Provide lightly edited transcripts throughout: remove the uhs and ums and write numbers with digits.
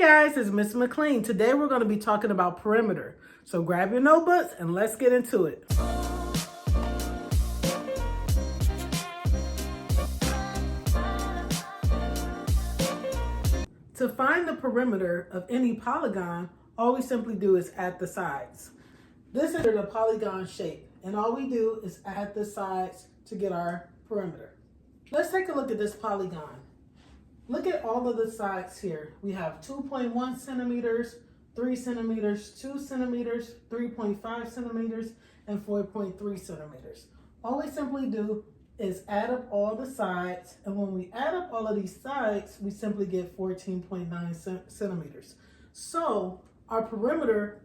guys, it's Miss McLean. Today we're going to be talking about perimeter. So grab your notebooks and let's get into it. To find the perimeter of any polygon, all we simply do is add the sides. This is the polygon shape, and all we do is add the sides to get our perimeter. Let's take a look at this polygon. Look at all of the sides here. We have 2.1 centimeters, 3 centimeters, 2 centimeters, 3.5 centimeters, and 4.3 centimeters. All we simply do is add up all the sides, and when we add up all of these sides, we simply get 14.9 centimeters. So our perimeter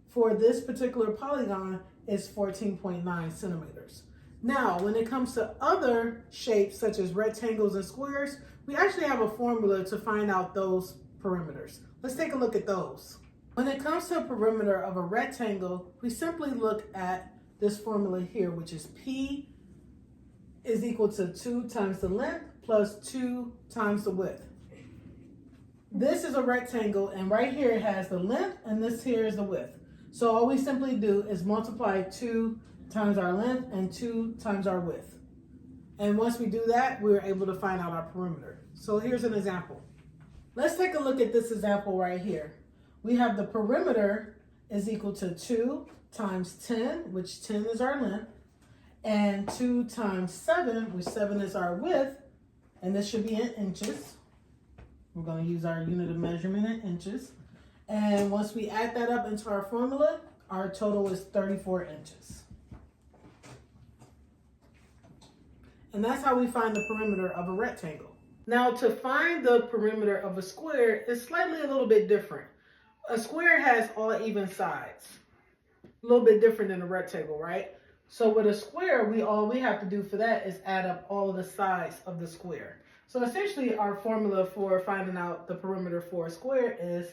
for this particular polygon is 14.9 centimeters. Now, when it comes to other shapes such as rectangles and squares, we actually have a formula to find out those perimeters. Let's take a look at those. When it comes to a perimeter of a rectangle, we simply look at this formula here, which is P is equal to 2 times the length plus 2 times the width. This is a rectangle, and right here it has the length, and this here is the width. So all we simply do is multiply 2 times our length and 2 times our width. And once we do that, we're able to find out our perimeter. So here's an example. Let's take a look at this example right here. We have the perimeter is equal to 2 times 10, which 10 is our length, and 2 times 7, which 7 is our width, and this should be in inches. We're going to use our unit of measurement in inches. And once we add that up into our formula, our total is 34 inches. And that's how we find the perimeter of a rectangle. Now, to find the perimeter of a square is slightly a little bit different. A square has all even sides. A little bit different than a rectangle, right? So with a square, all we have to do for that is add up all of the sides of the square. So essentially, our formula for finding out the perimeter for a square is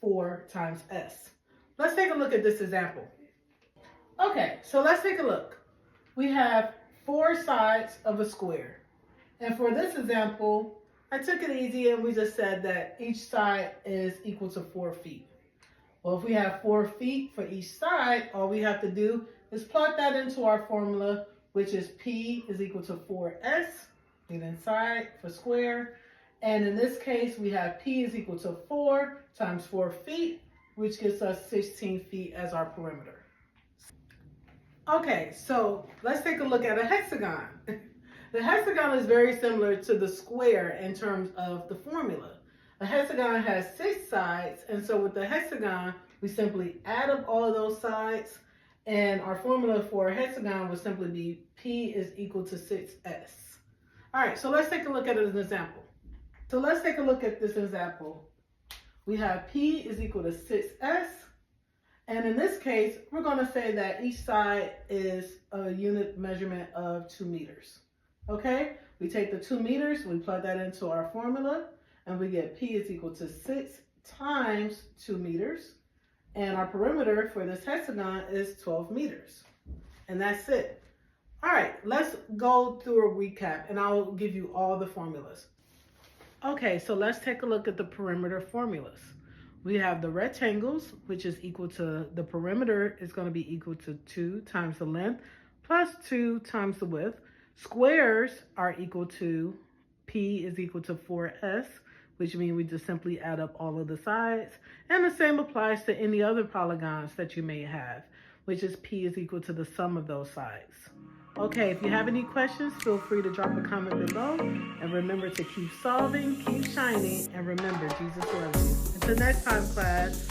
4 times s. Let's take a look at this example. Okay, so let's take a look. We have 4 sides of a square. And for this example, I took it easy and we just said that each side is equal to 4 feet. Well, if we have 4 feet for each side, all we have to do is plug that into our formula, which is P is equal to 4s, get inside for square. And in this case, we have P is equal to 4 times 4 feet, which gives us 16 feet as our perimeter. Okay, so let's take a look at a hexagon. The hexagon is very similar to the square in terms of the formula. A hexagon has 6 sides, and so with the hexagon, we simply add up all of those sides, and our formula for a hexagon would simply be P is equal to 6s. All right, so let's take a look at an example. So let's take a look at this example. We have P is equal to 6s, and in this case, we're going to say that each side is a unit measurement of 2 meters. Okay, we take the 2 meters, we plug that into our formula, and we get P is equal to 6 times 2 meters. And our perimeter for this hexagon is 12 meters. And that's it. All right, let's go through a recap, and I'll give you all the formulas. Okay, so let's take a look at the perimeter formulas. We have the rectangles, which is equal to, the perimeter is going to be equal to 2 times the length plus 2 times the width. Squares are equal to, P is equal to 4s, which means we just simply add up all of the sides. And the same applies to any other polygons that you may have, which is P is equal to the sum of those sides. Okay, if you have any questions, feel free to drop a comment below. And remember to keep solving, keep shining, and remember, Jesus loves you. Until next time, class.